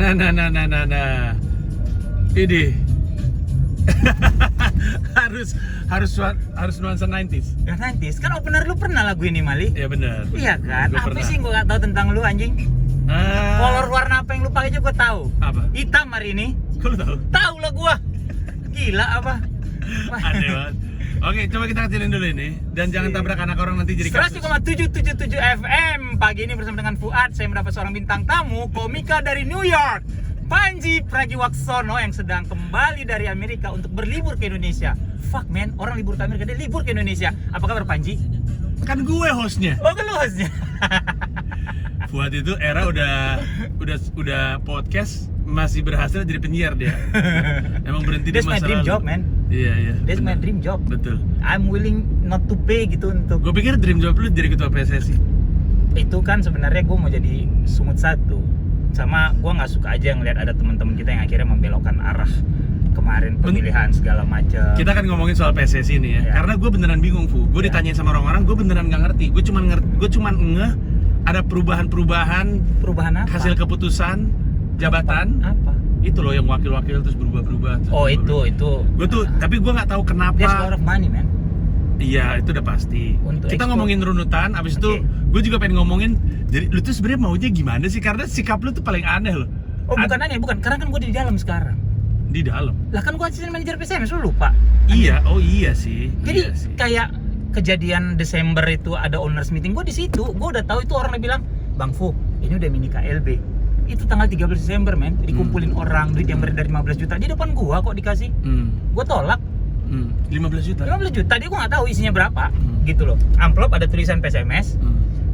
Nah. Ini harus nuansa 90s. Ya 90s, kan opener lu pernah lagu ini Mali? Ya benar. Iya kan? Gua Apa pernah. sih gue gak tahu tentang lu anjing? Color warna apa yang lu pakai aja gue tahu. Apa? Hitam hari ini. Kok lu tahu? Tahu lah gua. Gila apa? Aneh banget. Oke, coba kita kecilin dulu ini dan jangan tabrak anak orang nanti jadi kasus. 100,777 FM. Pagi ini bersama dengan Fuad, saya mendapat seorang bintang tamu, komika dari New York, Panji Pragiwaksono yang sedang kembali dari Amerika untuk berlibur ke Indonesia. Fuck man, orang libur ke Amerika, dia libur ke Indonesia. Apa kabar Panji? Kan gue hostnya. Oh, kan lu hostnya. Fuad itu era udah podcast masih berhasil jadi penyiar dia. Emang berhenti di That's my masa dream lalu. job, man. Iya. That's my bener. dream job. Betul. I'm willing not to pay gitu untuk. Gue pikir dream job lu jadi ketua PSSI. Itu kan sebenarnya gue mau jadi sumut satu. Sama gue nggak suka aja ngeliat ada teman-teman kita yang akhirnya membelokkan arah kemarin pemilihan segala macam. Kita kan ngomongin soal PSSI nih ya. Ya. Karena gue beneran bingung, Fu. Gue ditanyain sama orang-orang, gue beneran nggak ngerti. Gue cuman ngeh ada perubahan Perubahan apa? hasil keputusan jabatan. Apa? Itu loh yang wakil-wakil terus berubah-berubah. Oh itu. Gue tuh, tapi gue nggak tahu There's a lot kenapa. of money, man. Iya, itu udah pasti. Untuk Kita ekspor. ngomongin runutan, abis itu Oke. gue juga pengen ngomongin. Jadi lu tuh sebenarnya maunya gimana sih? Karena sikap lu tuh paling aneh loh. Oh bukan aneh, bukan. Karena kan gue di dalam sekarang. Di dalam. Lah kan gue asisten manajer PSMS, lu lupa? Iya, oh iya sih. Jadi Iya sih. kayak kejadian Desember itu ada owners meeting, gue di situ. Gue udah tahu itu orang yang bilang, Bang Fu, ini udah mini KLB. Itu tanggal 13 Desember, men. Dikumpulin orang, duit yang beredar 15 juta. Di depan gua kok dikasih. Gue tolak. 15 juta. 15 juta, dia gue nggak tahu isinya berapa, Hmm. gitu loh. Amplop ada tulisan PSMS,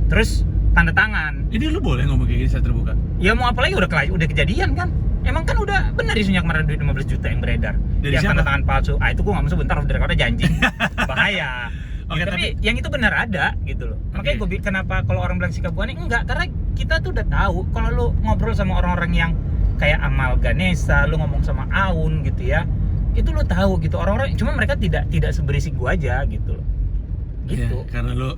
terus tanda tangan. Ini lu boleh ngomong kayak gini saya terbuka. Ya mau apa lagi, udah kejadian kan? Emang kan udah benar isunya kemarin duit 15 juta yang beredar. Dari Yang siapa? tanda tangan palsu. Ah itu gue nggak mau sebut, ntar off the record ada janji. Bahaya. Oke, Ya, tapi yang itu benar ada gitu loh. Makanya Oke. kenapa kalau orang bilang sikap gue aneh, enggak, karena kita tuh udah tahu kalau lu ngobrol sama orang-orang yang kayak Amal Ganesa, lu ngomong sama Aun gitu ya. Itu lu tahu gitu orang-orang, cuma mereka tidak seberisik gua aja gitu loh. Gitu. Ya, karena lu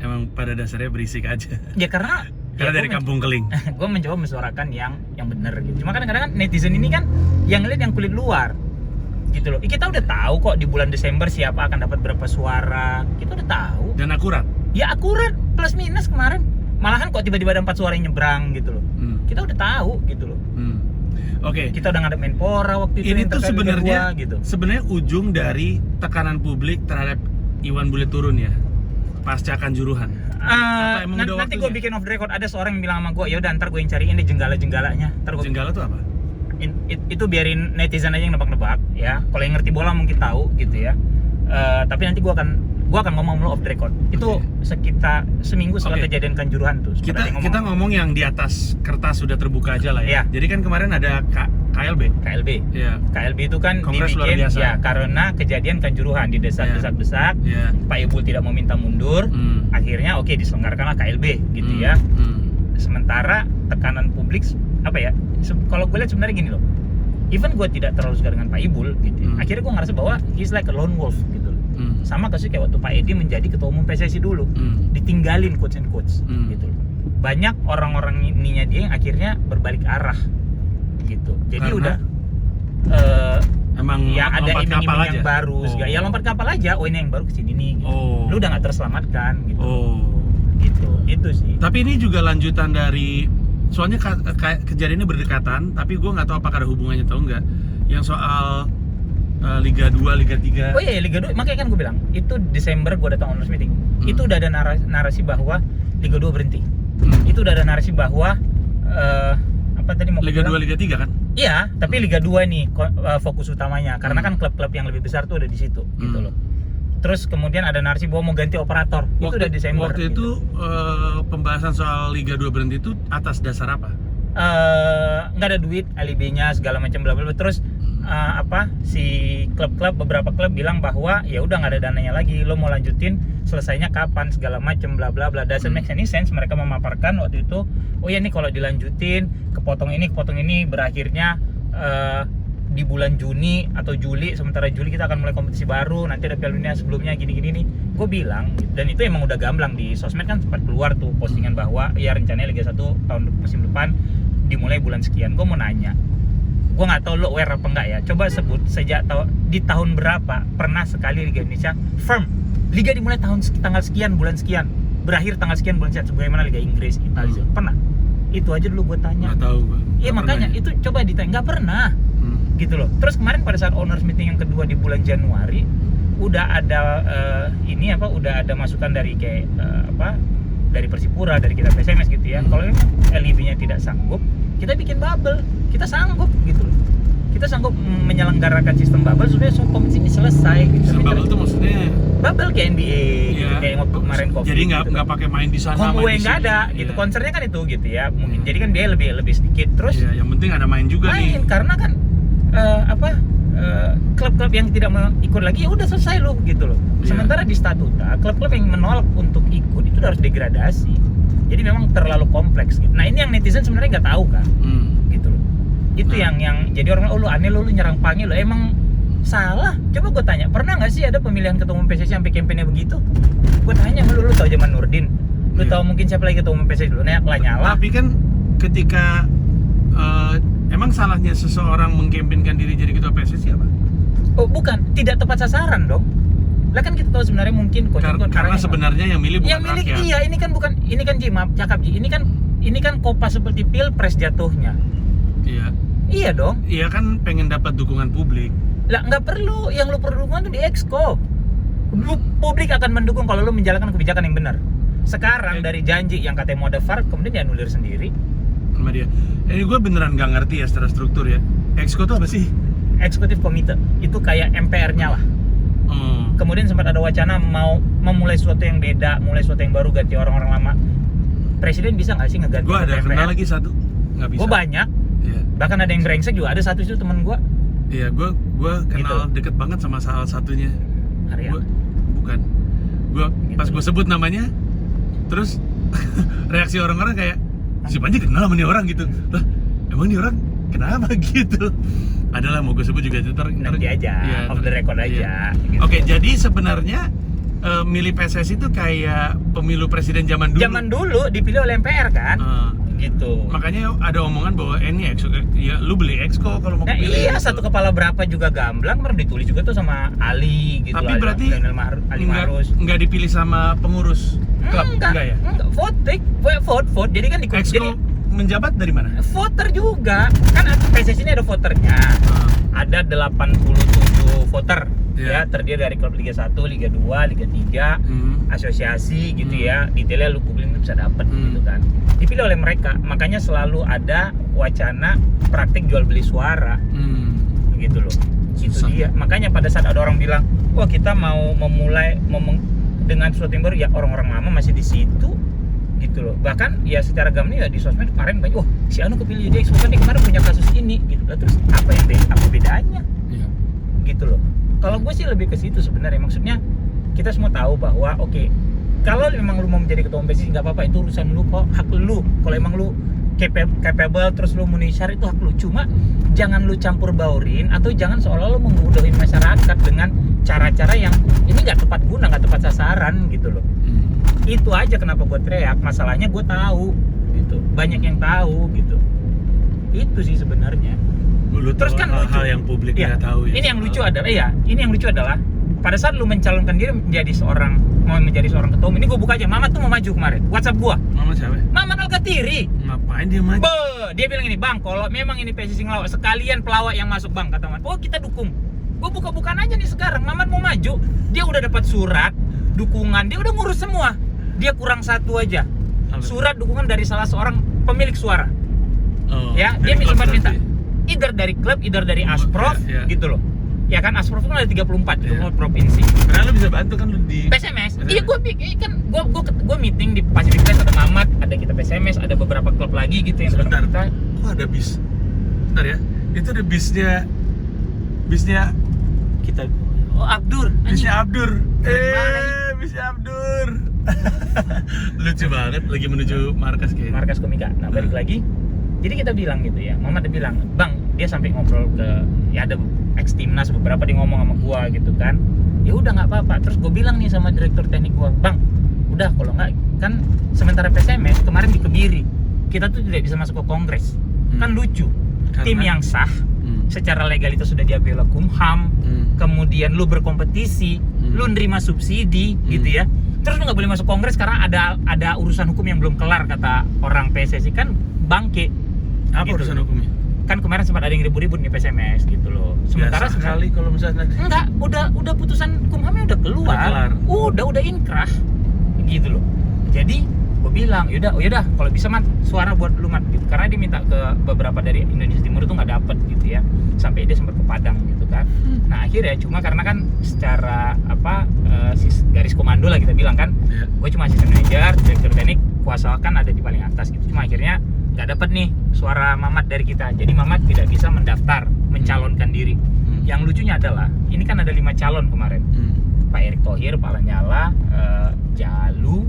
emang pada dasarnya berisik aja. Ya karena Dari kampung keling. gue mencoba mensuarakan yang benar gitu. Cuma kadang-kadang kan netizen ini kan yang ngeliat yang kulit luar gitu loh. Kita udah tahu kok di bulan Desember siapa akan dapat berapa suara. Kita udah tahu. Dan akurat. Ya akurat, plus minus kemarin. Malahan kok tiba-tiba ada 4 suara yang nyebrang gitu loh. Kita udah tahu gitu loh. Oke. Kita udah ngadep Menpora waktu itu. Ini tuh sebenarnya gitu. sebenarnya ujung dari tekanan publik terhadap Iwan Bule turun ya. Pasca Kanjuruhan. Apa emang udah Nanti gue waktunya? bikin off the record, ada seorang yang bilang sama gue, ya udah ntar gue yang cariin deh jenggala-jenggalanya. Ntar gue Jenggala tuh apa? itu biarin netizen aja yang nebak-nebak ya. Kalau yang ngerti bola mungkin tahu gitu ya. Tapi nanti gue akan ngomong dulu off the record. Itu sekitar seminggu setelah Oke. kejadian Kanjuruhan tuh. Kita ngomong yang di atas kertas sudah terbuka aja lah ya. Iya. Jadi kan kemarin ada KLB. KLB. Iya. KLB itu kan Kongres luar dibikin biasa. ya karena kejadian Kanjuruhan didesak-desak. Iya. Pak Ibu tidak mau minta mundur. Akhirnya oke diselenggarakanlah KLB gitu ya. Sementara tekanan publik apa ya? Kalau gue lihat sebenarnya gini loh. Even gue tidak terlalu suka dengan Pak Ibul gitu. Akhirnya gue ngerasa bahwa he's like a lone wolf gitu loh. Sama kasus kayak waktu Pak Edi menjadi ketua umum PSSI dulu. Ditinggalin coach and coach gitu loh. Banyak orang-orang ininya dia yang akhirnya berbalik arah gitu. Jadi Karena? udah Emang ya ada lompat kapal iming-iming aja? yang baru segala. Ya lompat kapal aja. Oh ini yang baru kesini nih gitu. Oh. Lu udah gak terselamatkan gitu. Oh. Gitu. Itu sih. Tapi ini juga lanjutan dari, soalnya kejadiannya berdekatan, tapi gue nggak tahu apakah ada hubungannya atau enggak. Yang soal Liga 2, Liga 3. Oh iya, Liga 2, makanya kan gue bilang itu Desember gue datang owners meeting. Itu udah ada narasi bahwa Liga 2 berhenti. Itu udah ada narasi bahwa apa tadi mau Liga bilang? 2, Liga 3 kan? Iya, tapi Liga 2 nih fokus utamanya karena kan klub-klub yang lebih besar tuh ada di situ gitu loh. Terus kemudian ada narasi bahwa mau ganti operator. Itu udah Desember. Waktu itu pembahasan soal Liga 2 berhenti itu atas dasar apa? Nggak ada duit, alibinya segala macam bla bla bla. Terus si klub-klub, beberapa klub bilang bahwa ya udah nggak ada dananya lagi, lo mau lanjutin selesainya kapan segala macam bla bla bla. Doesn't make any sense. Mereka memaparkan waktu itu, oh ya nih kalau dilanjutin kepotong ini berakhirnya di bulan Juni atau Juli, sementara Juli kita akan mulai kompetisi baru, nanti ada Piala Dunia sebelumnya gini-gini nih. Gue bilang, dan itu emang udah gamblang di sosmed kan sempat keluar tuh postingan bahwa ya rencananya Liga 1 tahun musim depan dimulai bulan sekian. Gue mau nanya, gue nggak tahu lo aware apa enggak ya. Coba sebut di tahun berapa pernah sekali Liga Indonesia firm Liga dimulai tanggal sekian bulan sekian, berakhir tanggal sekian bulan sekian, sebagaimana Liga Inggris, Italia pernah? Itu aja dulu gue tanya. Nggak tahu gue. Iya makanya itu coba ditanya, nggak pernah. Gitu loh. Terus kemarin pada saat owners meeting yang kedua di bulan Januari udah ada udah ada masukan dari kayak dari Persipura, dari kita PSMS gitu ya. Kalau memang LIB-nya tidak sanggup, kita bikin bubble. Kita sanggup gitu loh. Kita sanggup menyelenggarakan sistem bubble supaya kompetisi ini selesai gitu. Sistem bubble itu maksudnya bubble kayak NBA gitu, kayak yang waktu kemarin COVID. Jadi gitu. nggak pakai main di sana, home away nggak ada gitu. Konsernya kan itu gitu ya. Mungkin jadi kan biaya lebih sedikit. Terus yang penting ada main juga nih. Karena kan klub-klub yang tidak mau ikut lagi ya udah selesai loh gitu loh. Sementara di statuta klub-klub yang menolak untuk ikut itu harus degradasi. Jadi memang terlalu kompleks gitu. Nah ini yang netizen sebenarnya nggak tahu kan, gitu loh. Itu yang jadi orang lu aneh lu nyerang Pangi lo emang salah. Coba gue tanya, pernah nggak sih ada pemilihan ketua umum PSSI sampai kampanye begitu? Gue tanya lu tahu zaman Nurdin, lu tahu mungkin siapa lagi ketua umum PSSI dulu? Lanyala. Tapi kan ketika emang salahnya seseorang mengkampanyekan diri jadi ketua PSSI apa? Oh bukan, tidak tepat sasaran dong. Lah kan kita tahu sebenarnya mungkin karena sebenarnya yang milih bukan yang milih rakyat. Iya, ini kan Ji, maaf cakap Ji. Ini kan Kopas seperti Pilpres jatuhnya. Iya. Iya dong. Iya kan pengen dapat dukungan publik. Lah nggak perlu, yang lu perlu dukungan tuh di Exco. Publik akan mendukung kalau lu menjalankan kebijakan yang benar. Sekarang dari janji yang katanya mau ada VAR kemudian dianulir sendiri sama dia. Ini gue beneran nggak ngerti ya secara struktur ya. Exco itu apa sih? Eksekutif komite. Itu kayak MPR-nya lah. Kemudian sempat ada wacana mau memulai sesuatu yang beda, mulai sesuatu yang baru, ganti orang-orang lama. Presiden bisa nggak sih ngeganti? Gue ada kenal lagi satu, nggak bisa. Gue banyak. Iya. Bahkan ada yang brengsek juga, ada satu itu temen gue. Iya, gue kenal deket banget sama salah satunya. Arya. Bukan. Pas gue sebut namanya, terus reaksi orang-orang kayak si Panji kenal sama nih orang gitu. Lah, emang nih orang kenapa gitu? Adalah mau gue sebut juga nanti aja, off the record aja. Gitu. Oke, jadi sebenarnya milih PSSI itu kayak pemilu presiden zaman dulu. Zaman dulu dipilih oleh MPR kan? Gitu. Makanya ada omongan bahwa ini Exco, ya lu beli Exco kalau mau pilih. Iya, gitu. Satu kepala berapa juga gamblang, baru ditulis juga tuh sama Ali gitu. Tapi berarti Ali Marus nggak dipilih sama pengurus klub, enggak ya? Enggak, vote. Jadi kan ikut. Exco menjabat dari mana? Voter juga. Kan PSSI ini ada voternya. Ada 87 voter ya, terdiri dari klub Liga 1, Liga 2, Liga 3, asosiasi gitu ya. Detailnya lu googling bisa dapet gitu kan. Dipilih oleh mereka. Makanya selalu ada wacana praktik jual beli suara. Gitu loh. Itu dia. Makanya pada saat ada orang bilang, "Wah, kita mau memulai dengan sesuatu yang baru," ya orang-orang lama masih di situ. Gitu loh. Bahkan ya secara gambarnya ya di sosmed kemarin banyak, "Wah, si Anu kepilih dia Exco kan dia kemarin punya kasus ini." Gitu. Lah terus apa bedanya? Iya. Gitu loh. Kalau gue sih lebih ke situ sebenarnya. Maksudnya kita semua tahu bahwa oke, kalau memang lu mau menjadi ketua umum PSSI nggak apa-apa, itu urusan lu kok, hak lu. Kalau emang lu capable terus lu munishar itu hak lu. Cuma jangan lu campur baurin atau jangan seolah lu menggodain masyarakat dengan cara-cara yang ini nggak tepat guna, nggak tepat sasaran gitu loh. Itu aja kenapa gue teriak. Masalahnya gue tahu gitu, banyak yang tahu gitu. Itu sih sebenarnya. Terus kan hal yang publik nggak tahu ya. Ini yang lucu adalah pada saat lu mencalonkan diri menjadi seorang ketua umum, ini gue buka aja. Mamat tuh mau maju kemarin, WhatsApp gue. Mamat siapa? Mamat Alkatiri. Ngapain dia maju? Dia bilang ini, "Bang, kalau memang ini PSSI ngelawak, sekalian pelawak yang masuk, Bang," kata Mamat. "Oh, kita dukung." Gue buka-bukaan aja nih sekarang. Mamat mau maju, dia udah dapat surat dukungan, dia udah ngurus semua. Dia kurang satu aja, surat dukungan dari salah seorang pemilik suara. Ya, dia sempat minta either dari klub, either dari Asprof, gitu loh. Ya kan Asprof kan ada 34 di provinsi. Karena lu bisa bantu kan lu di PSMS. Iya, gue meeting di Pacific Place, ada Mamat, ada kita PSMS, ada beberapa klub lagi gitu yang sebentar. Kita. Oh, ada bis. Bentar ya. Itu ada bisnya kita. Oh, Abdur. Bisnya Abdur. Bisnya Abdur. Lucu banget, lagi menuju markas kayaknya. Markas Komika. Nah, balik lagi. Jadi kita bilang gitu ya, Mamat dia bilang, "Bang," dia sampai ngobrol ke ya ada ex timnas beberapa, dia ngomong sama gua gitu kan. Ya udah nggak apa-apa. Terus gue bilang nih sama direktur teknik gua, "Bang, udah kalau nggak kan sementara PSMS kemarin di Kebiri, kita tuh tidak bisa masuk ke kongres. Kan lucu. Tim yang sah, secara legalitas sudah diakui oleh Kumham, kemudian lu berkompetisi, lu nerima subsidi gitu ya. Terus lu nggak boleh masuk Kongres karena ada urusan hukum yang belum kelar, kata orang PSSI. Kan bangke. Apa gitu. urusan hukumnya? Kan kemarin sempat ada yang ribut-ribut nih PSMS gitu loh. Sementara sekali kalau misalnya enggak, udah putusan Kumhamnya udah keluar. Udah inkrah. Gitu loh. Jadi gue bilang, yaudah kalau bisa Mat, suara buat lu Mat gitu. Karena dia minta ke beberapa dari Indonesia Timur itu nggak dapet gitu ya. Sampai dia sempat ke Padang gitu kan. Nah akhirnya cuma karena kan secara garis komando lah kita bilang kan, gue cuma asisten manajer, direktur teknik, kuasa kan ada di paling atas gitu. Cuma akhirnya nggak dapet nih suara Mamat dari kita. Jadi Mamat tidak bisa mendaftar, mencalonkan diri. Yang lucunya adalah ini kan ada 5 calon kemarin. Pak Erick Thohir, Pak Lanyala, Jalu,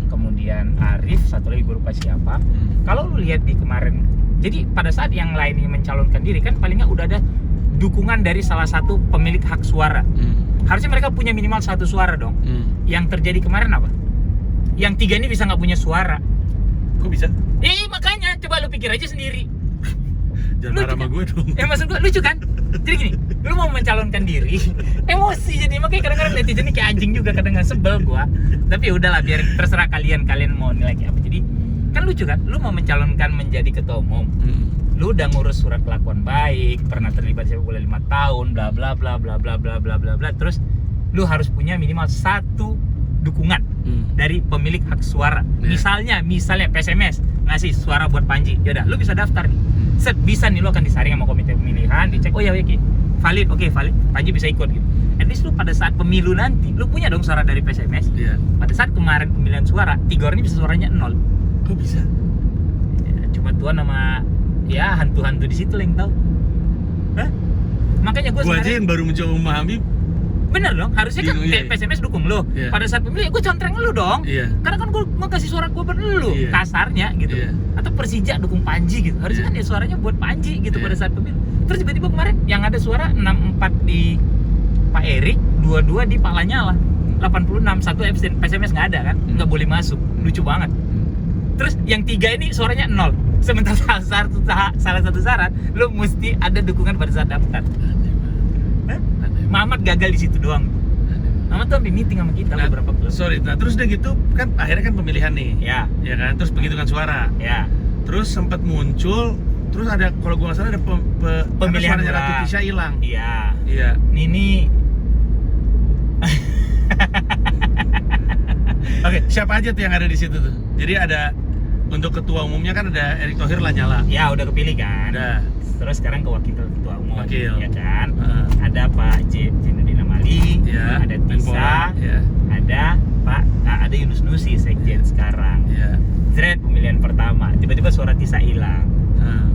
kemudian Arif, satu lagi gue lupa siapa. Kalau lu lihat di kemarin, jadi pada saat yang lain yang mencalonkan diri kan paling nggak udah ada dukungan dari salah satu pemilik hak suara. Harusnya mereka punya minimal 1 suara dong. Yang terjadi kemarin apa? Yang 3 ini bisa nggak punya suara. Kok bisa? Makanya coba lu pikir aja sendiri. Jangan marah sama gue dong. Maksud gue lucu kan? Jadi gini, lu mau mencalonkan diri, emosi jadi, makanya kadang-kadang netizen ini kayak anjing juga, kadang-kadang sebel gua. Tapi udahlah, biar terserah kalian mau nilai kayak apa. Jadi kan lucu kan, lu mau mencalonkan menjadi ketua umum, lu udah ngurus surat kelakuan baik, pernah terlibat sepak bola 5 tahun, bla bla bla bla bla bla bla bla bla, terus lu harus punya minimal 1 dukungan dari pemilik hak suara. Misalnya PSMS ngasih suara buat Panji, yaudah lu bisa daftar nih. Set, bisa nih, lu akan disaring sama komite pemilihan, dicek, oh ya oke, valid, Panji bisa ikut gitu. At least lu pada saat pemilu nanti, lu punya dong suara dari PSMS. Pada saat kemarin pemilihan suara, 3 orang ini bisa suaranya 0. Kok bisa? Ya, cuma Tuhan sama ya hantu-hantu di situ yang tahu. Makanya gue aja yang baru mencoba memahami. Bener dong, harusnya kan PSMS dukung lo. Pada saat pemilih, gue contreng lu dong. Karena kan gue mau kasih suara gue buat lu, kasarnya gitu. Atau Persija dukung Panji gitu. Harusnya kan dia suaranya buat Panji gitu pada saat pemilih. Terus tiba-tiba kemarin yang ada suara 64 di Pak Erik, 22 di Pak Lanyala. 86, 1 absen, PSMS nggak ada kan, nggak boleh masuk. Lucu banget. Terus yang 3 ini suaranya 0. Sementara salah satu syarat, lu mesti ada dukungan pada saat daftar. Mamat gagal di situ doang. Mamat tuh sampai meeting sama kita beberapa klub. Terus udah gitu kan akhirnya kan pemilihan nih. Ya kan, terus penghitungan suara. Terus sempat muncul, terus ada, kalau gua nggak salah ada pemilihan suaranya Ratu Tisha hilang. Iya. Nini. Oke, siapa aja tuh yang ada di situ tuh? Jadi ada untuk ketua umumnya kan ada Erick Thohir Lanyala. Ya udah kepilih kan. Udah. Terus sekarang ke wakil ketua umum. Ya kan. Ada Pak Zainuddin Amali, ada Tisa, ada Yunus Nusi sekjen sekarang. Zred pemilihan pertama, tiba-tiba suara Tisa hilang.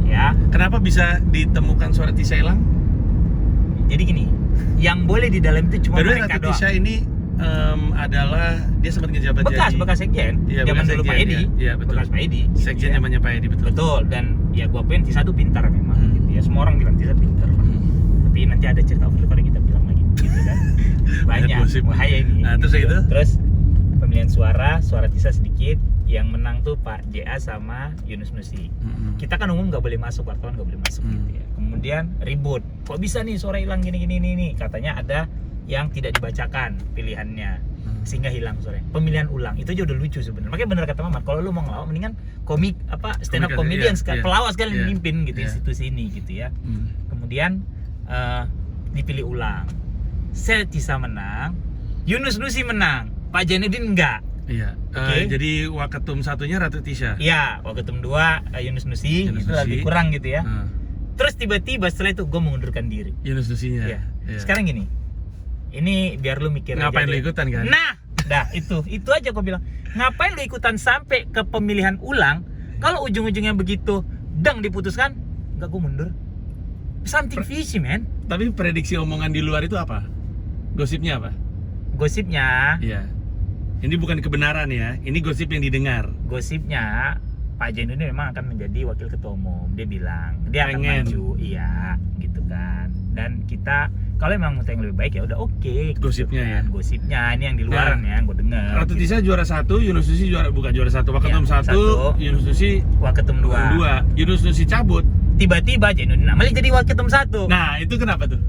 Ya. Kenapa bisa ditemukan suara Tisa hilang? Jadi gini, yang boleh di dalam itu cuma mereka doang. Tisa ini adalah dia sempat ngejabat bekas sekjen, zaman dulu Pak Edi. Bekas Pak Edi. Sekjen zamannya Pak Edi, betul. Dan ya gua akuin Tisa tuh pintar memang gitu ya. Semua orang bilang Tisa pintar lah. Tapi nanti ada cerita off record yang kita bilang lagi gitu kan. Banyak bahaya ini. Terus pemilihan suara Tisa sedikit, yang menang tuh Pak JA sama Yunus Nusi. Kita kan umum nggak boleh masuk, wartawan nggak boleh masuk gitu ya. Kemudian ribut, kok bisa nih suara hilang gini, katanya ada yang tidak dibacakan pilihannya sehingga hilang suaranya. Pemilihan ulang itu aja udah lucu sebenarnya. Makanya bener kata Mamat, kalau lu mau ngelawan mendingan stand up comedian pelawak sekali memimpin gitu institusi ini gitu ya. Kemudian dipilih ulang. Tisa menang, Yunus Nusi menang, Pak Zainuddin enggak. Jadi waketum satunya Ratu Tisha. Iya, waketum 2 Yunus Nusi, itu lebih kurang gitu ya. Terus tiba-tiba setelah itu gue mengundurkan diri. Yunus Nusinya. Sekarang gini, ini biar lu mikir ngapain aja lu ikutan kan? Nah, itu aja gue bilang. Ngapain lu ikutan sampai ke pemilihan ulang? Kalau ujung-ujungnya begitu, diputuskan, enggak, gue mundur. Something fishy, man. Tapi prediksi omongan di luar itu apa? Gosipnya apa? Gosipnya. Ini bukan kebenaran ya. Ini gosip yang didengar. Gosipnya Pak Zainuddin memang akan menjadi wakil ketua umum. Dia bilang dia akan maju, gitu kan. Dan kita Kalau emang mau yang lebih baik ya udah oke. Gosipnya ya. Gosipnya ini yang di luaran ya, gue dengar. Ratu Tisa juara 1, Yunus Nusi bukan juara 1, Waketum Ya, 1, Yunus Nusi Waketum 2. Yunus Nusi cabut. Tiba-tiba malah jadi Waketum 1. Nah, itu kenapa tuh?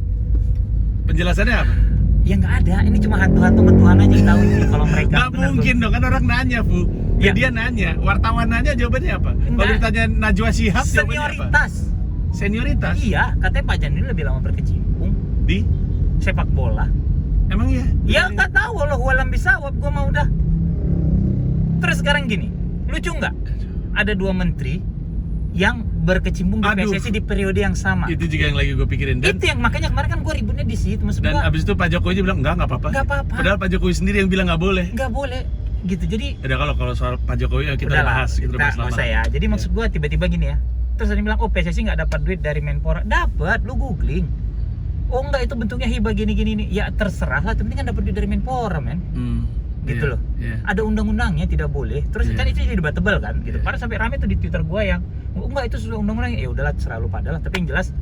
Penjelasannya apa? Ya nggak ada, ini cuma hantu-hantu mentuhan aja yang tahu sih kalau mereka. Nggak bener, mungkin dong, kan orang nanya, Bu. Ya. Dia nanya, wartawan nanya jawabannya apa? Kalau Enggak. ditanya Najwa Shihab jawabannya apa? Senioritas. Senioritas? Iya, katanya Pak Jan ini lebih lama berkecimpung Di? sepak bola. Emang iya? Ya nggak tahu, Allah walam bisawab, gue mau udah. Terus sekarang gini, lucu nggak? Ada 2 menteri yang berkecimpung di Aduh. PSSI di periode yang sama. Itu juga yang lagi gue pikirin. Dan, Itu yang makanya kemarin kan gue ributnya di situ, maksud dan gue abis itu Pak Jokowi aja bilang, nggak apa-apa. nggak apa-apa, Padahal Pak Jokowi sendiri yang bilang nggak boleh. nggak boleh gitu. Jadi Udah kalau soal Pak Jokowi ya kita udah udahlah, bahas. Kita udah bahas nggak lama. usah ya. Jadi maksud gue tiba-tiba gini ya. Terus ada yang bilang, oh PSSI nggak dapat duit dari Menpora. Dapat, lu googling. Oh enggak, itu bentuknya hibah gini-gini nih. Ya terserah lah, tapi kan dapat duit dari Menpora, men. Gitu Iya, loh. iya. Ada undang-undangnya, tidak boleh. Terus Iya. kan itu jadi debatable kan gitu. Iya. Padahal sampai rame tuh di Twitter gue yang enggak itu sudah undang-undangnya. Ya udahlah, terserah lu pada lah. Tapi yang jelas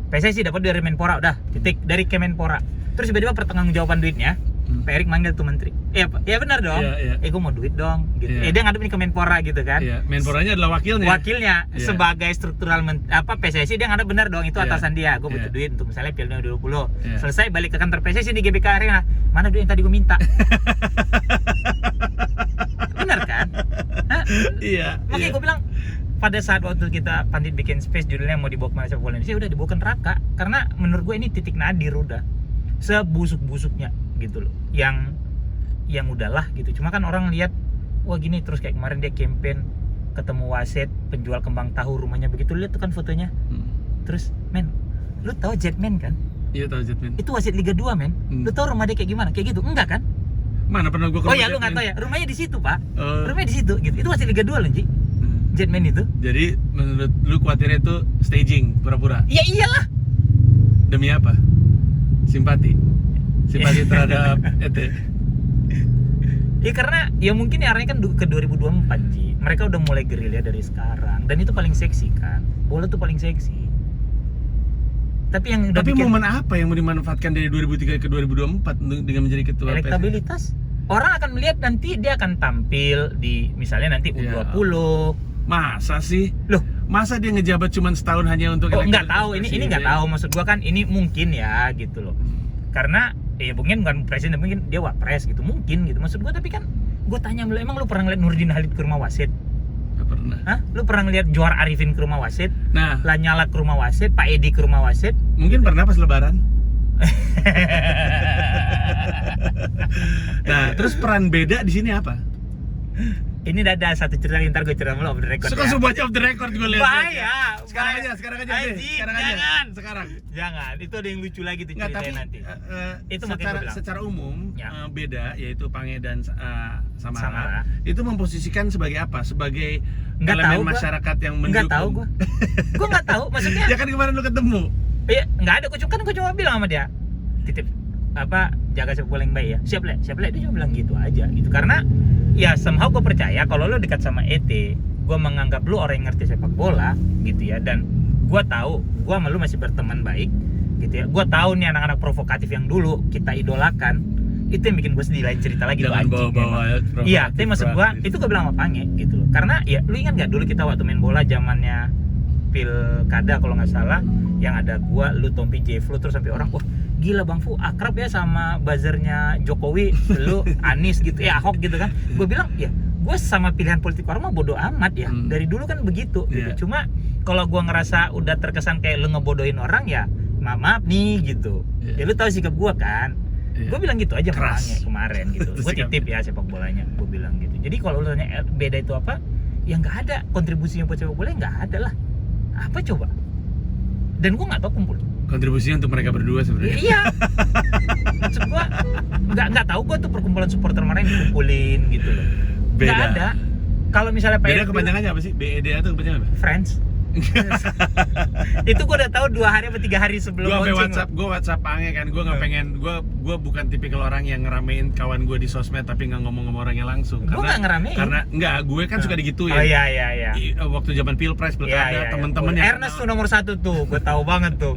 PSSI dapat dari Menpora, udah titik, dari Kemenpora. Terus tiba-tiba pertanggungjawaban duitnya, Pak Erik manggil tuh menteri. Ya benar dong. Iya, iya. Gue mau duit dong gitu. Iya. Dia ngadep nih Kemenpora gitu kan. Iya, Menporanya adalah wakilnya. Wakilnya Iya. sebagai struktural PSSI dia ngadep benar dong, itu Iya. atasan dia. Gue butuh Iya. duit untuk misalnya Piala Dunia 20. Iya. Selesai balik ke kantor PSSI di GBK Arena. Mana duit yang tadi gue minta? Benar kan? Hah? Iya. Makanya gue bilang pada saat waktu kita Pandit bikin space judulnya mau dibawa kemana sepak bola Indonesia, udah dibawa ke neraka. Karena menurut gue ini titik nadir udah sebusuk-busuknya gitu loh. Yang udahlah gitu. Cuma kan orang lihat wah gini, terus kayak kemarin dia campaign ketemu wasit penjual kembang tahu rumahnya begitu, lihat tuh kan fotonya. Terus men, lu tahu Jetman kan? Iya, tahu Jetman. Itu wasit Liga 2 men. Lu tahu rumah dia kayak gimana? Kayak gitu enggak kan? Mana pernah gua ke Oh rumah ya lu nggak Jetman? tahu ya, rumahnya di situ pak. Oh. Rumahnya di situ gitu. Itu wasit Liga 2 loh Ji. Jetman itu. Jadi menurut lu khawatirnya itu staging, pura-pura. Ya iyalah. Demi apa? Simpati terhadap ET. Ya karena ya mungkin ya arahnya kan ke 2024 Ji. Mereka udah mulai gerilya dari sekarang dan itu paling seksi kan. Bola tuh paling seksi. Tapi yang udah Tapi bikin momen apa yang mau dimanfaatkan dari 2003 ke 2024 dengan menjadi ketua PSSI? elektabilitas. Orang akan melihat nanti dia akan tampil di misalnya nanti U20. Masa sih? Loh, Masa dia ngejabat cuma setahun hanya untuk oh nggak elektabilitas tahu ini nggak presiden? tahu, maksud gua kan ini mungkin ya gitu loh. Karena ya mungkin bukan presiden, mungkin dia wapres gitu, mungkin gitu maksud gua. Tapi kan gua tanya lu, emang lu pernah ngeliat Nurdin Halid ke rumah wasit? Nggak pernah. Hah? Lu pernah ngeliat Johar Arifin ke rumah wasit? Nah, Lanyala ke rumah wasit? Pak Edi ke rumah wasit? mungkin pernah pas lebaran. Nah, terus peran beda di sini apa? Ini ada satu cerita yang ntar gue cerita mulu off the record Suka ya. semuanya off the record gue lihat. Bahaya. Sekarang aja deh. Anjing, Sekarang aja. jangan. Sekarang. Jangan, itu ada yang lucu lagi tuh Nggak, ceritanya tapi nanti. Itu makanya secara, gua bilang. secara umum Ya. beda, yaitu Pange dan Samara. Samara. Itu memposisikan sebagai apa? Sebagai Nggak elemen tahu gua. masyarakat yang mendukung. Nggak tahu gua. Gua nggak tahu, maksudnya. Ya kan kemarin lu ketemu. Iya, nggak ada. Gue cuma bilang sama dia, titip apa, jaga sepak bola yang baik ya. Siap le. Dia cuma bilang gitu aja gitu. Karena ya somehow gue percaya kalau lo dekat sama ET, gue menganggap lu orang yang ngerti sepak bola gitu ya. Dan gue tahu gue sama lu masih berteman baik gitu ya. Gue tahu nih anak-anak provokatif yang dulu kita idolakan, itu yang bikin gue sedih. Lain cerita lagi tuh Jangan anjing bawa-bawa emang. Iya, tapi maksud gue itu gue bilang sama Pange gitu loh. Karena ya lu ingat gak dulu kita waktu main bola zamannya Pilkada kalau nggak salah, yang ada gua, lu, Tompi, Jeflo, terus sampai orang, wah gila Bang Fu akrab ya sama buzzernya Jokowi, lu, Anies gitu, ya Ahok gitu kan. Gue bilang ya, gue sama pilihan politik orang mah bodo amat ya. Dari dulu kan begitu. Yeah. Gitu. Cuma kalau gua ngerasa udah terkesan kayak lu ngebodohin orang ya, maaf nih gitu. Ya lu tahu sikap gua kan. Gue bilang gitu aja Keras. kemarin gitu. Gue titip ya sepak bolanya, gue bilang gitu. Jadi kalau lu tanya beda itu apa, ya nggak ada kontribusinya buat sepak bola, nggak ada lah. Apa coba? Dan gue nggak tahu kumpul. Kontribusinya untuk mereka berdua sebenarnya. Iya. Maksud gue nggak tahu gue tuh perkumpulan supporter mana yang dikumpulin gitu loh. Nggak Beda. ada. Kalau misalnya Beda kepanjangannya apa sih? BEDA itu kepanjangan apa? Friends. Itu gue udah tahu 2 hari atau 3 hari sebelum Gue launching. WhatsApp Pange kan, gue nggak pengen, gue gue bukan tipikal orang yang ngeramein kawan gue di sosmed tapi nggak ngomong sama orangnya langsung. Gue nggak ngeramein. Karena nggak, gue kan suka digituin. Oh iya. Waktu zaman pilpres, pilkada, temen-temen yang Ernest tuh nomor 1 tuh, gue tahu banget tuh.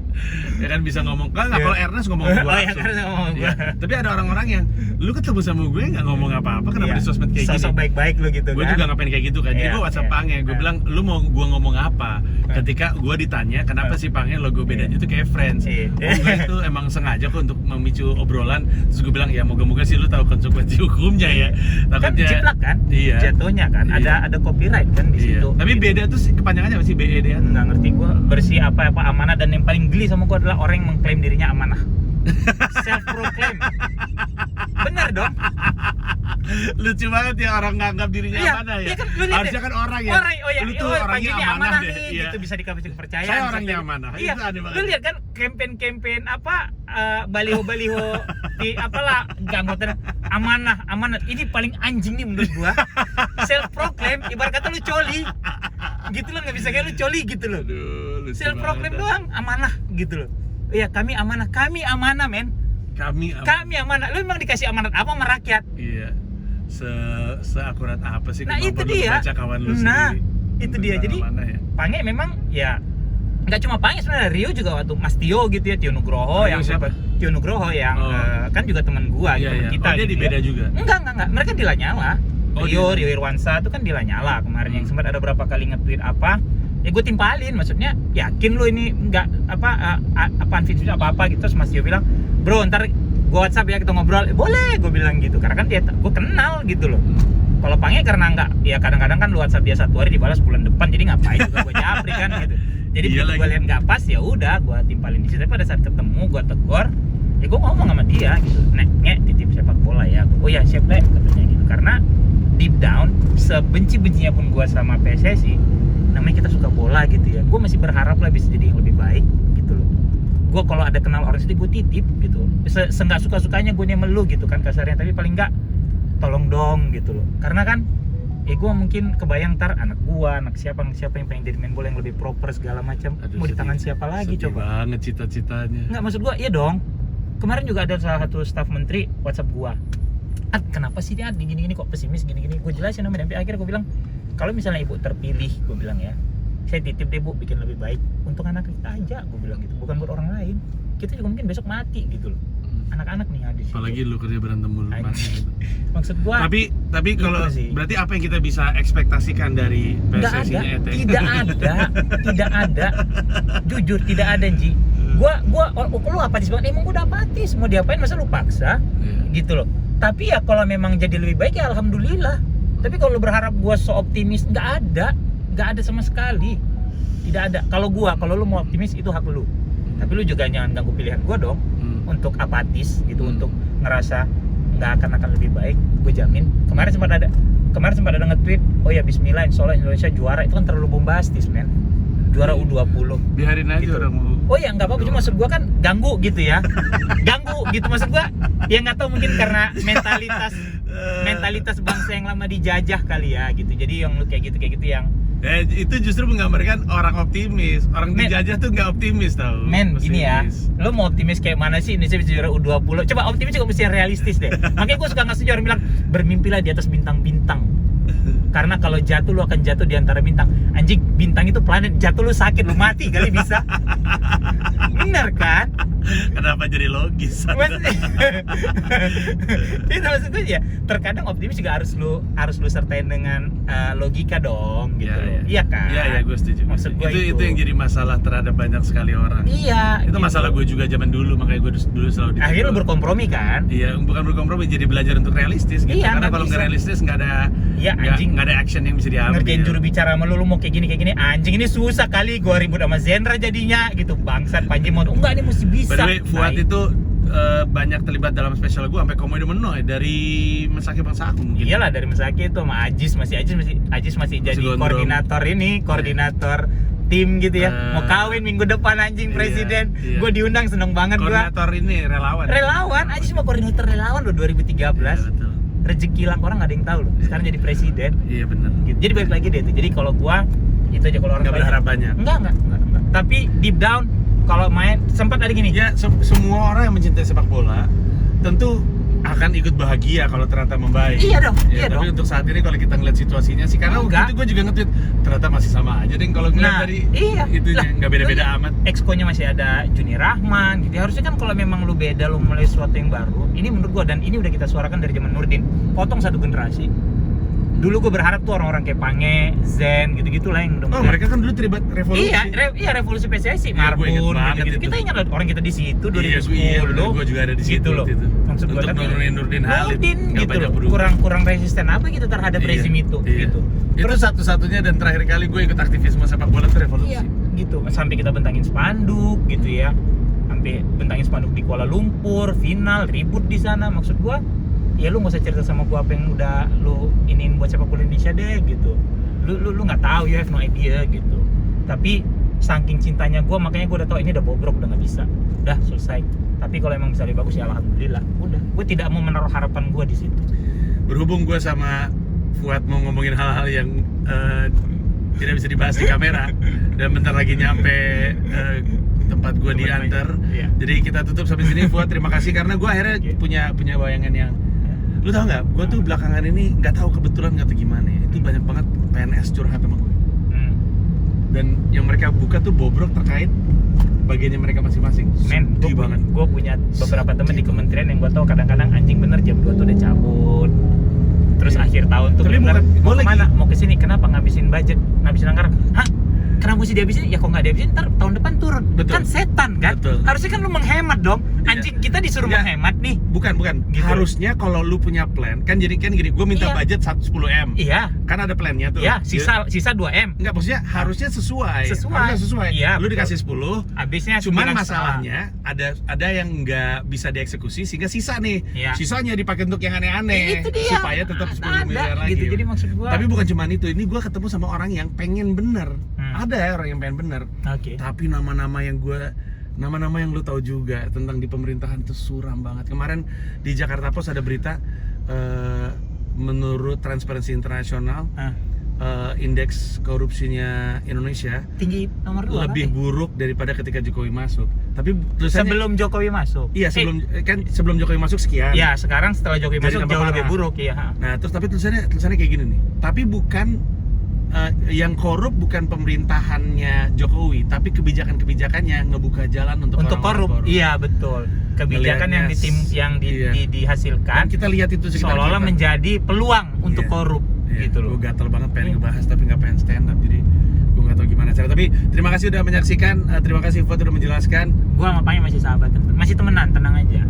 Ya kan bisa ngomong, nggak kalau Ernest ngomong sama gue Oh iya, langsung. Ernest ngomong sama gue. Tapi ada orang-orang yang, lu ketemu sama gue nggak ngomong apa-apa, kenapa di sosmed kayak gini? Sosok baik-baik lu gitu Gue kan. juga ngapain kayak gitu kan, jadi gue WhatsApp Pange, gue bilang, lu mau gue ngomong apa? Ketika gue ditanya, kenapa sih Pange logo bedanya tuh kayak Friends? Enggak, itu emang sengaja kok untuk memicu obrolan. Terus gue bilang, ya moga-moga sih lu tahu konsekuensi hukumnya ya. Kan jiplak kan, iya. jatuhnya kan, Iya. ada copyright kan di Iya. situ. Tapi beda tuh sih, kepanjangannya apa sih BED? Nggak ngerti gue, bersih apa amanah, dan yang paling geli sama gue adalah orang yang mengklaim dirinya amanah. Self proclaim. Bener dong. Lucu banget ya orang nganggap dirinya amanah ya. Iya kan, lu lihat Harusnya deh. kan orang ya. Lu tuh orangnya panggilnya amanah deh. nih, Iya. gitu bisa dikasih kepercayaan. Saya orangnya sampai- amanah. Iya. Itu aneh banget. Lu lihat kan campaign apa baliho-baliho di apalah gangguan amanah. Ini paling anjing nih menurut gua. Self proclaim ibarat kata lu coli. Gitu loh, nggak bisa kayak lu coli gitu loh. Aduh, lucu Self proclaim banget. doang amanah gitu loh. Iya, kami amanah, men. Kami Kami amanah. Lu memang dikasih amanat apa sama rakyat? Iya. Seakurat apa sih Nah, kemampuan itu lu dia. baca kawan lu Nah, sendiri? itu dia. Jadi Mana ya? Pange memang ya nggak cuma Pange sebenarnya, Rio juga waktu Mas Tio gitu ya, Tio Nugroho Rio siapa? Tio Nugroho yang Oh. Kan juga teman gua, Iya, teman iya. kita. Oh, dia gitu di beda ya. juga? Enggak. Mereka di Lanyala. Oh, Rio di- Irwansa itu kan di Lanyala kemarin yang sempat ada beberapa kali nge-tweet apa. Ya gue timpalin, maksudnya yakin lu ini enggak apaan video apa-apa gitu. Terus Mas Tio bilang, "Bro, ntar gua WhatsApp ya, kita ngobrol." Boleh, gue bilang gitu. Karena kan dia gue kenal gitu loh. Kalau Pange karena enggak, ya kadang-kadang kan lu WhatsApp dia 1 hari dibalas bulan depan, jadi ngapain juga gue japri kan gitu. Jadi Iya begitu lagi. gue lihat nggak pas, ya udah gue timpalin di situ. Tapi pada saat ketemu gue tegur, ya gue ngomong sama dia gitu, titip sepak bola ya. Oh ya siap deh katanya gitu. Karena deep down sebenci-bencinya pun gue sama PSSI, namanya kita suka bola gitu ya. Gue masih berharap lah bisa jadi yang lebih baik gitu loh. Gue kalau ada kenal orang situ gue titip gitu. Seenggak suka-sukanya gue melu gitu kan kasarnya, tapi paling enggak tolong dong gitu loh. Karena kan ya gue mungkin kebayang ntar anak siapa yang pengen jadi main bola yang lebih proper segala macam. Aduh, Mau di sedih. tangan siapa lagi Sedih coba? banget cita-citanya. Enggak, maksud gue iya dong. Kemarin juga ada salah satu staf menteri WhatsApp gua. Kenapa sih dia gini-gini kok pesimis gini-gini? Gue jelasin namanya, sampai akhirnya gue bilang, kalau misalnya ibu terpilih, gue bilang ya, saya titip deh bu bikin lebih baik untuk anak kita aja, gue bilang gitu, bukan buat orang lain. Kita juga mungkin besok mati gitu loh. Anak-anak nih hadis. Apalagi lu kerja berantem mulu mati Anjing. gitu. Maksud gua Tapi Itu kalau sih. berarti apa yang kita bisa ekspektasikan dari nggak ada, PSSI-nya ET? tidak ada, jujur tidak ada Ji. Gua lu apatis banget, emang gua udah apatis, mau diapain masa lu paksa Iya. gitu loh. Tapi ya kalau memang jadi lebih baik ya alhamdulillah. Tapi kalau lu berharap gua so optimis, nggak ada sama sekali, tidak ada. Kalau lu mau optimis itu hak lu, tapi lu juga jangan ganggu pilihan gua dong untuk apatis gitu, untuk ngerasa nggak akan lebih baik. Gue jamin. Kemarin sempat ada nge-tweet, oh ya Bismillah insyaallah Indonesia juara, itu kan terlalu bombastis men, juara U20. Biarin aja Gitu. orang mau. Oh ya nggak apa-apa, cuma maksud gua kan ganggu gitu ya, ganggu gitu maksud gua. Ya nggak tahu, mungkin karena mentalitas bangsa yang lama dijajah kali ya gitu. Jadi yang lu kayak gitu yang Itu justru menggambarkan orang optimis. Orang Men. dijajah tuh nggak optimis tau. gini ya, Pesimis. lo mau optimis kayak mana sih Indonesia bisa juara U20? Coba optimis juga mesti yang realistis deh. Makanya gue suka ngasih orang bilang, bermimpilah di atas bintang-bintang. Karena kalau jatuh, lo akan jatuh di antara bintang. Anjing, bintang itu planet, jatuh lo sakit, lo mati kali bisa. Bener kan? Kenapa jadi logis? Itu maksud gue ya, terkadang optimis juga harus lu sertain dengan logika dong gitu. Iya kan? Iya, gue setuju. Maksud gue itu yang jadi masalah terhadap banyak sekali orang. Iya. Itu gitu. masalah gue juga zaman dulu, makanya gue dulu selalu ditegur. Akhirnya lu berkompromi kan? Iya, bukan berkompromi, jadi belajar untuk realistis gitu. Iya, Karena nggak kalau nggak bisa. realistis nggak ada Iya, anjing. nggak ada action yang bisa diambil. Ngerjain juru bicara sama lu mau kayak gini anjing, ini susah kali gua ribut sama Zendra jadinya gitu. Bangsat Panji mau enggak, ini mesti bisa. By the way, Fuad Nah, itu banyak terlibat dalam spesial gue sampai komodo menoy dari Mesaki Bangsa Aku mungkin. iyalah dari Mesaki itu sama Ajis masih jadi gondrong. koordinator tim gitu ya. Mau kawin minggu depan anjing Iya, presiden. iya. Gue diundang, seneng banget gua. Koordinator ini relawan. Ajis mau koordinator relawan loh 2013. Iya, betul. Rezeki lang orang nggak ada yang tahu loh. Sekarang jadi presiden. Iya benar. Gitu. Jadi balik lagi deh itu. Jadi kalau gua itu aja, kalau orang Nggak berharap banyak. Enggak. Tapi deep down kalau main sempat ada gini. Ya semua orang yang mencintai sepak bola tentu akan ikut bahagia kalau ternyata membaik. Iya dong, Ya, iya tapi dong. untuk saat ini kalau kita ngeliat situasinya sih, karena waktu Enggak. itu gue juga nge-tweet ternyata masih sama aja deh kalau ngeliat Nah, dari iya. itunya, Lah, nggak beda-beda lu- amat. Exco-nya masih ada Juni Rahman gitu. Harusnya kan kalau memang lu beda, lu mulai sesuatu yang baru. Ini menurut gua, dan ini udah kita suarakan dari zaman Nurdin. Potong satu generasi. Dulu gue berharap tuh orang-orang kayak Pange, Zen gitu-gitu lah yang Oh, mereka kan dulu terlibat revolusi. Iya, revolusi PSSI, Iya, gua inget Marbun banget gitu. itu. Kita ingat loh, orang kita di situ 2010. Iya, gue juga ada di situ gitu loh. waktu itu. Maksud gua, Untuk tapi nurunin Nurdin Halid, Nurdin nggak gitu banyak loh. berubah. Kurang resisten apa kita terhadap Iya, rezim itu iya. gitu. Itu satu-satunya dan terakhir kali gue ikut aktivisme sepak bola itu revolusi. Iya, gitu. Sampai kita bentangin spanduk gitu ya. Sampai bentangin spanduk di Kuala Lumpur, final, ribut di sana. Maksud gua, ya lu nggak usah cerita sama gua apa yang udah lu iniin buat sepak bola Indonesia deh gitu. Lu nggak tahu, you have no idea gitu. Tapi saking cintanya gua, makanya gua udah tahu ini udah bobrok, udah nggak bisa. Udah selesai. Tapi kalau emang bisa lebih bagus ya alhamdulillah. Udah, gue tidak mau menaruh harapan gua di situ. Berhubung gue sama Fuad mau ngomongin hal-hal yang tidak bisa dibahas di kamera dan bentar lagi nyampe tempat gue diantar. Iya. Jadi kita tutup sampai sini. Fuad, terima kasih karena gue akhirnya Oke. punya bayangan yang, lu tau nggak? Gue tuh belakangan ini nggak tahu kebetulan nggak tahu gimana ya. Itu banyak banget PNS curhat sama gue. Dan yang mereka buka tuh bobrok terkait bagiannya mereka masing-masing. Men, Sedih banget. gue punya beberapa temen di Sedih. kementerian yang gue tau kadang-kadang anjing bener jam 2 tuh udah cabut. Terus Iya. akhir tahun tuh Tapi bener-bener bukan- mau gua kemana? lagi- Mau kesini, kenapa ngabisin budget? Ngabisin anggaran? Hah? Kenapa mesti dihabisin? Ya kok nggak dihabisin ntar tahun depan turun. Betul. Kan setan kan? Betul. Harusnya kan lu menghemat dong. Iya. Anjing, kita disuruh Enggak. menghemat nih. Bukan. Gitu. Harusnya kalau lu punya plan, kan gini, gue minta Iya. budget 10M. Iya. Kan ada plannya tuh. Iya, sisa 2M. Enggak, maksudnya harusnya sesuai. Sesuai. Harusnya sesuai. Iya, Lu betul. dikasih 10, Habisnya cuman 9,5. masalahnya ada yang nggak bisa dieksekusi sehingga sisa nih. Iya. Sisanya dipakai untuk yang aneh-aneh Itu dia. supaya tetap 10 Ada, miliar lagi. gitu. Jadi maksud gua, Tapi bukan cuma itu. Ini gua ketemu sama orang yang pengen bener. Ada ya orang yang pengen bener. Oke. Tapi nama-nama yang lu tahu juga tentang di pemerintahan itu suram banget. Kemarin di Jakarta Post ada berita menurut Transparency International Ah, indeks korupsinya Indonesia tinggi nomor 2 lebih buruk daripada ketika Jokowi masuk. Tapi tulisannya sebelum Jokowi masuk. iya sebelum Jokowi masuk sekian. Ya, sekarang setelah Jokowi Jadi masuk tambah jauh lebih parah. buruk ya. Nah, terus tapi tulisannya kayak gini nih. Tapi bukan yang korup bukan pemerintahannya Jokowi, tapi kebijakan-kebijakannya ngebuka jalan untuk Untuk orang-orang korup. Iya, betul. Kebijakan yang Iya. dihasilkan Kan kita lihat itu sekitar seolah-olah kita. menjadi peluang untuk Iya. korup gitu loh. Gue gatel banget pengen Iya. ngebahas tapi nggak pengen stand up, jadi gue nggak tahu gimana cara. Tapi terima kasih udah menyaksikan, terima kasih Fuad udah menjelaskan. Gua sama Pange masih sahabat, masih temenan, tenang aja.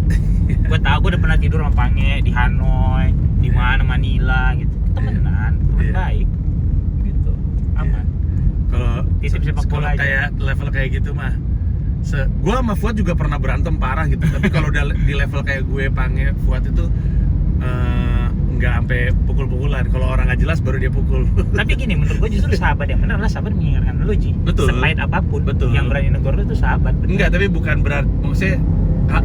Gua tahu gua udah pernah tidur sama Pange di Hanoi, di mana Manila gitu. Temenan, teman Iya. baik. Gitu. Aman. Kalau Titip sepak bola aja. kayak level kayak gitu mah, gue sama Fuad juga pernah berantem parah gitu. Tapi kalau udah di level kayak gue, Pange, Fuad itu nggak sampai pukul-pukulan. Kalau orang nggak jelas baru dia pukul. Tapi gini, menurut gua justru sahabat yang benar adalah sahabat mengingatkan lu, Ji. Betul. Sepahit apapun, Betul. yang berani negor lu itu sahabat. bener. Enggak, tapi bukan berarti maksudnya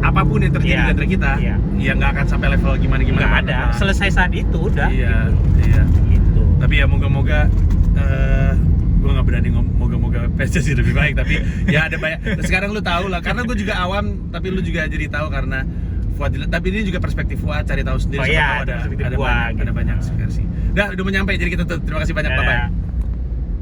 apapun yang terjadi Iya, di antara kita, iya. ya nggak akan sampai level gimana-gimana. Nggak ada. Selesai saat itu udah. Iya, iya. Gitu. Tapi ya moga-moga gue nggak berani moga-moga PSSI lebih baik, tapi ya ada banyak. Sekarang lu tahu lah, karena gue juga awam, tapi lu juga jadi tahu karena Fuad. Tapi ini juga perspektif Fuad, cari tahu sendiri. Oh siapa iya, tahu perspektif ada gua, banyak, gitu. ada banyak versi. Udah mau nyampe, jadi kita tuh terima kasih banyak, bye bye.